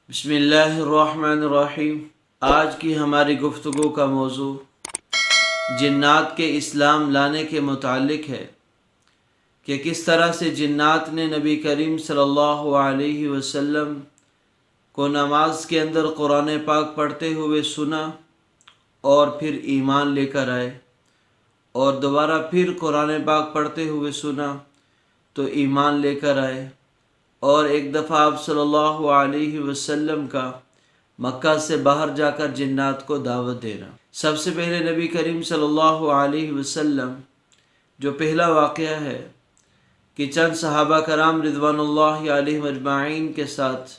بسم اللہ الرحمن الرحیم۔ آج کی ہماری گفتگو کا موضوع جنات کے اسلام لانے کے متعلق ہے کہ کس طرح سے جنات نے نبی کریم صلی اللہ علیہ وسلم کو نماز کے اندر قرآن پاک پڑھتے ہوئے سنا اور پھر ایمان لے کر آئے، اور دوبارہ پھر قرآن پاک پڑھتے ہوئے سنا تو ایمان لے کر آئے، اور ایک دفعہ آپ صلی اللہ علیہ وسلم کا مکہ سے باہر جا کر جنات کو دعوت دینا۔ سب سے پہلے نبی کریم صلی اللہ علیہ وسلم جو پہلا واقعہ ہے کہ چند صحابہ کرام رضوان اللہ علیہم اجمعین کے ساتھ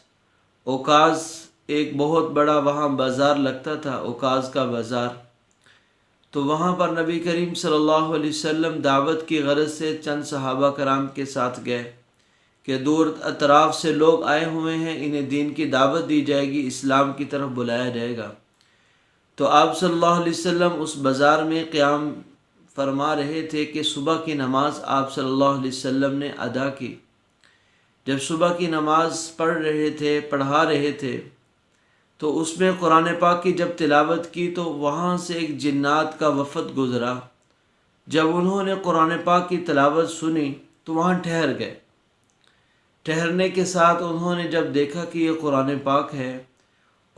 اوکاز، ایک بہت بڑا وہاں بازار لگتا تھا، اوکاز کا بازار، تو وہاں پر نبی کریم صلی اللہ علیہ وسلم دعوت کی غرض سے چند صحابہ کرام کے ساتھ گئے کہ دور اطراف سے لوگ آئے ہوئے ہیں، انہیں دین کی دعوت دی جائے گی، اسلام کی طرف بلایا جائے گا۔ تو آپ صلی اللہ علیہ وسلم اس بازار میں قیام فرما رہے تھے کہ صبح کی نماز آپ صلی اللہ علیہ وسلم نے ادا کی۔ جب صبح کی نماز پڑھا رہے تھے تو اس میں قرآن پاک کی جب تلاوت کی تو وہاں سے ایک جنات کا وفد گزرا۔ جب انہوں نے قرآن پاک کی تلاوت سنی تو وہاں ٹھہر گئے۔ ٹھہرنے کے ساتھ انہوں نے جب دیکھا کہ یہ قرآن پاک ہے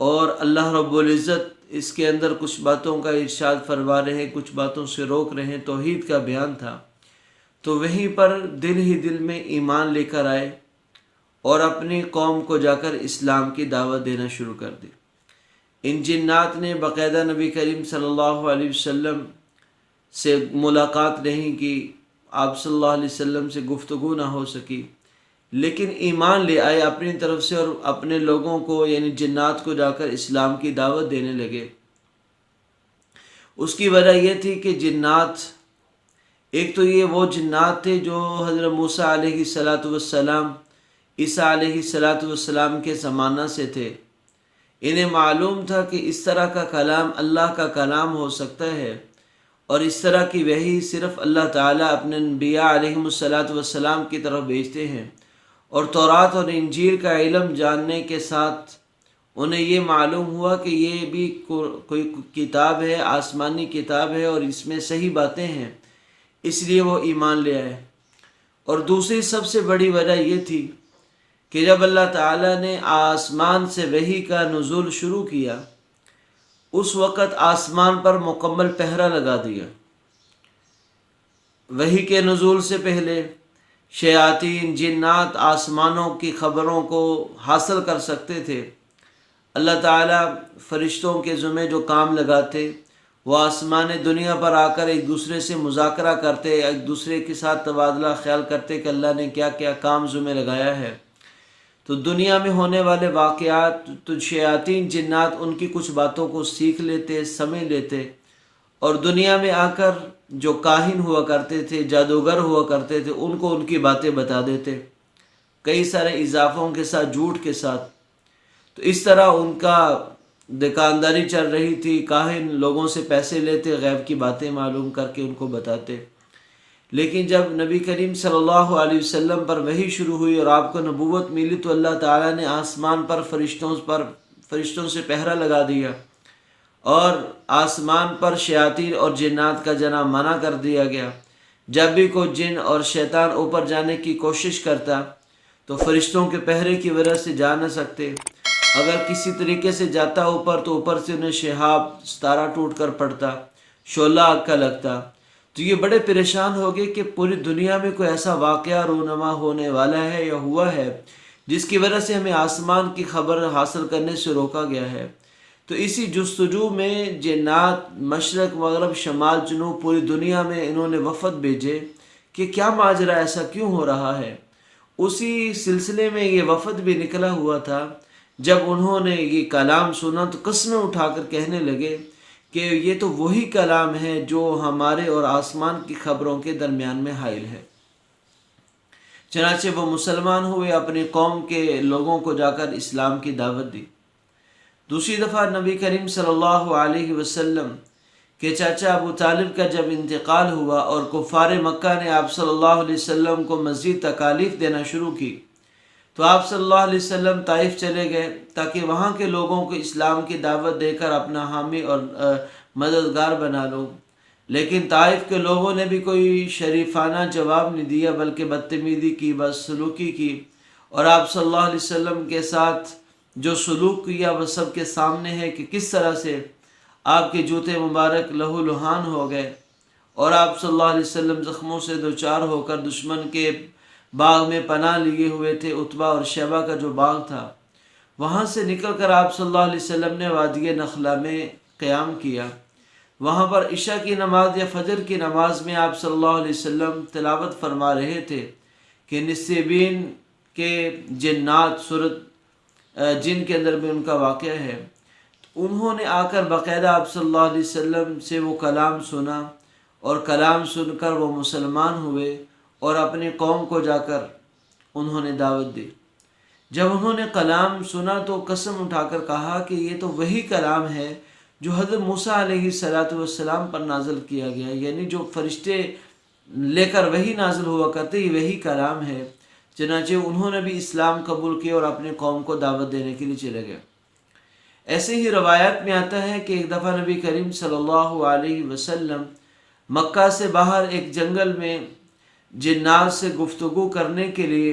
اور اللہ رب العزت اس کے اندر کچھ باتوں کا ارشاد فرما رہے ہیں، کچھ باتوں سے روک رہے ہیں، توحید کا بیان تھا، تو وہیں پر دل ہی دل میں ایمان لے کر آئے اور اپنی قوم کو جا کر اسلام کی دعوت دینا شروع کر دی۔ ان جنات نے باقاعدہ نبی کریم صلی اللہ علیہ وسلم سے ملاقات نہیں کی، آپ صلی اللہ علیہ وسلم سے گفتگو نہ ہو سکی، لیکن ایمان لے آئے اپنی طرف سے اور اپنے لوگوں کو یعنی جنات کو جا کر اسلام کی دعوت دینے لگے۔ اس کی وجہ یہ تھی کہ جنات، ایک تو یہ وہ جنات تھے جو حضرت موسیٰ علیہ السلام، عیسیٰ علیہ السلام کے زمانہ سے تھے۔ انہیں معلوم تھا کہ اس طرح کا کلام اللہ کا کلام ہو سکتا ہے، اور اس طرح کی وحی صرف اللہ تعالیٰ اپنے انبیاء علیہ السلام کی طرف بھیجتے ہیں، اور تورات اور انجیل کا علم جاننے کے ساتھ انہیں یہ معلوم ہوا کہ یہ بھی کوئی کتاب ہے، آسمانی کتاب ہے، اور اس میں صحیح باتیں ہیں، اس لیے وہ ایمان لے آئے۔ اور دوسری سب سے بڑی وجہ یہ تھی کہ جب اللہ تعالیٰ نے آسمان سے وحی کا نزول شروع کیا، اس وقت آسمان پر مکمل پہرا لگا دیا۔ وحی کے نزول سے پہلے شیاطین، جنات آسمانوں کی خبروں کو حاصل کر سکتے تھے۔ اللہ تعالیٰ فرشتوں کے ذمہ جو کام لگاتے، وہ آسمان دنیا پر آ کر ایک دوسرے سے مذاکرہ کرتے، ایک دوسرے کے ساتھ تبادلہ خیال کرتے کہ اللہ نے کیا کیا کام ذمہ لگایا ہے۔ تو دنیا میں ہونے والے واقعات، تو شیاطین جنات ان کی کچھ باتوں کو سیکھ لیتے، سمجھ لیتے، اور دنیا میں آ کر جو کاہن ہوا کرتے تھے، جادوگر ہوا کرتے تھے، ان کو ان کی باتیں بتا دیتے، کئی سارے اضافوں کے ساتھ، جھوٹ کے ساتھ۔ تو اس طرح ان کا دکانداری چل رہی تھی۔ کاہن لوگوں سے پیسے لیتے، غیب کی باتیں معلوم کر کے ان کو بتاتے۔ لیکن جب نبی کریم صلی اللہ علیہ وسلم پر وحی شروع ہوئی اور آپ کو نبوت ملی تو اللہ تعالیٰ نے آسمان پر فرشتوں سے پہرا لگا دیا، اور آسمان پر شیاطین اور جنات کا جانا منع کر دیا گیا۔ جب بھی کوئی جن اور شیطان اوپر جانے کی کوشش کرتا تو فرشتوں کے پہرے کی وجہ سے جا نہ سکتے۔ اگر کسی طریقے سے جاتا اوپر تو اوپر سے انہیں شہاب، ستارہ ٹوٹ کر پڑتا، شعلہ آگ کا لگتا۔ تو یہ بڑے پریشان ہو گئے کہ پوری دنیا میں کوئی ایسا واقعہ رونما ہونے والا ہے یا ہوا ہے جس کی وجہ سے ہمیں آسمان کی خبر حاصل کرنے سے روکا گیا ہے۔ تو اسی جستجو میں جنات مشرق، مغرب، شمال، جنوب، پوری دنیا میں انہوں نے وفد بھیجے کہ کیا ماجرا، ایسا کیوں ہو رہا ہے۔ اسی سلسلے میں یہ وفد بھی نکلا ہوا تھا۔ جب انہوں نے یہ کلام سنا تو قسمیں اٹھا کر کہنے لگے کہ یہ تو وہی کلام ہے جو ہمارے اور آسمان کی خبروں کے درمیان میں حائل ہے۔ چنانچہ وہ مسلمان ہوئے، اپنی قوم کے لوگوں کو جا کر اسلام کی دعوت دی۔ دوسری دفعہ نبی کریم صلی اللہ علیہ وسلم کے چاچا ابو طالب کا جب انتقال ہوا اور کفار مکہ نے آپ صلی اللہ علیہ وسلم کو مزید تکالیف دینا شروع کی، تو آپ صلی اللہ علیہ وسلم طائف چلے گئے تاکہ وہاں کے لوگوں کو اسلام کی دعوت دے کر اپنا حامی اور مددگار بنا لو، لیکن طائف کے لوگوں نے بھی کوئی شریفانہ جواب نہیں دیا بلکہ بدتمیزی کی، بدسلوکی کی، اور آپ صلی اللہ علیہ وسلم کے ساتھ جو سلوک کیا وہ سب کے سامنے ہے کہ کس طرح سے آپ کے جوتے مبارک لہو لہان ہو گئے اور آپ صلی اللہ علیہ وسلم زخموں سے دوچار ہو کر دشمن کے باغ میں پناہ لیے ہوئے تھے، عتبہ اور شیبہ کا جو باغ تھا، وہاں سے نکل کر آپ صلی اللہ علیہ وسلم نے وادی نخلا میں قیام کیا۔ وہاں پر عشاء کی نماز یا فجر کی نماز میں آپ صلی اللہ علیہ وسلم تلاوت فرما رہے تھے کہ نصیبین کے جنات، سورت جن کے اندر بھی ان کا واقعہ ہے، انہوں نے آ کر باقاعدہ آپ صلی اللہ علیہ وسلم سے وہ کلام سنا اور کلام سن کر وہ مسلمان ہوئے اور اپنی قوم کو جا کر انہوں نے دعوت دی۔ جب انہوں نے کلام سنا تو قسم اٹھا کر کہا کہ یہ تو وہی کلام ہے جو حضرت موسیٰ علیہ السلام پر نازل کیا گیا، یعنی جو فرشتے لے کر وہی نازل ہوا کرتے، یہ وہی کلام ہے۔ چنانچہ انہوں نے بھی اسلام قبول کیا اور اپنے قوم کو دعوت دینے کے لیے چلے گئے۔ ایسے ہی روایات میں آتا ہے کہ ایک دفعہ نبی کریم صلی اللہ علیہ وسلم مکہ سے باہر ایک جنگل میں جنات سے گفتگو کرنے کے لیے،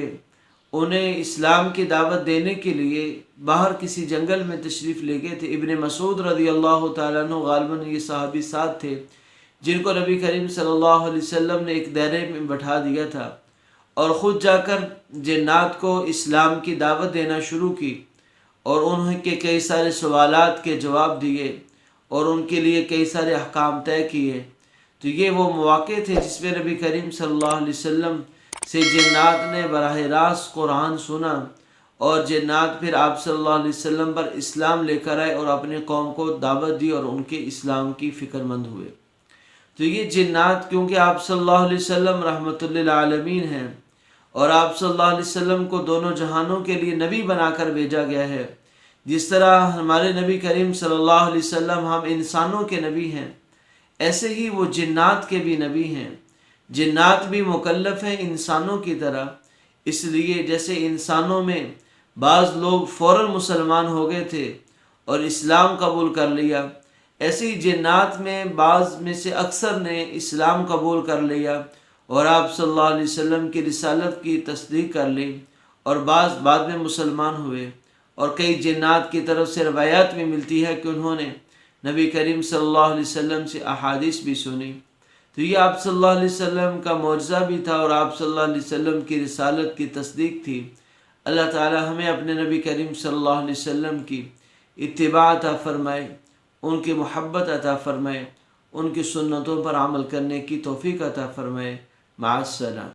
انہیں اسلام کی دعوت دینے کے لیے باہر کسی جنگل میں تشریف لے گئے تھے۔ ابن مسعود رضی اللہ تعالیٰ عنہ غالباً یہ صحابی ساتھ تھے جن کو نبی کریم صلی اللہ علیہ وسلم نے ایک دائرے میں بٹھا دیا تھا اور خود جا کر جنات کو اسلام کی دعوت دینا شروع کی اور انہیں کے کئی سارے سوالات کے جواب دیے اور ان کے لیے کئی سارے احکام طے کیے۔ تو یہ وہ مواقع تھے جس میں نبی کریم صلی اللہ علیہ وسلم سے جنات نے براہ راست قرآن سنا اور جنات پھر آپ صلی اللہ علیہ وسلم پر اسلام لے کر آئے اور اپنے قوم کو دعوت دی اور ان کے اسلام کی فکر مند ہوئے۔ تو یہ جنات، کیونکہ آپ صلی اللہ علیہ وسلم رحمت للعالمین ہیں اور آپ صلی اللہ علیہ وسلم کو دونوں جہانوں کے لیے نبی بنا کر بھیجا گیا ہے، جس طرح ہمارے نبی کریم صلی اللہ علیہ وسلم ہم انسانوں کے نبی ہیں، ایسے ہی وہ جنات کے بھی نبی ہیں۔ جنات بھی مکلف ہیں انسانوں کی طرح، اس لیے جیسے انسانوں میں بعض لوگ فوراً مسلمان ہو گئے تھے اور اسلام قبول کر لیا، ایسے ہی جنات میں بعض میں سے اکثر نے اسلام قبول کر لیا اور آپ صلی اللہ علیہ وسلم کی رسالت کی تصدیق کر لی، اور بعض بعد میں مسلمان ہوئے۔ اور کئی جنات کی طرف سے روایات میں ملتی ہے کہ انہوں نے نبی کریم صلی اللہ علیہ وسلم سے احادیث بھی سنی۔ تو یہ آپ صلی اللہ علیہ وسلم کا معجزہ بھی تھا اور آپ صلی اللہ علیہ وسلم کی رسالت کی تصدیق تھی۔ اللہ تعالی ہمیں اپنے نبی کریم صلی اللہ علیہ وسلم کی اتباع عطا فرمائے، ان کی محبت عطا فرمائے، ان کی سنتوں پر عمل کرنے کی توفیق عطا فرمائے۔ مع السلامہ۔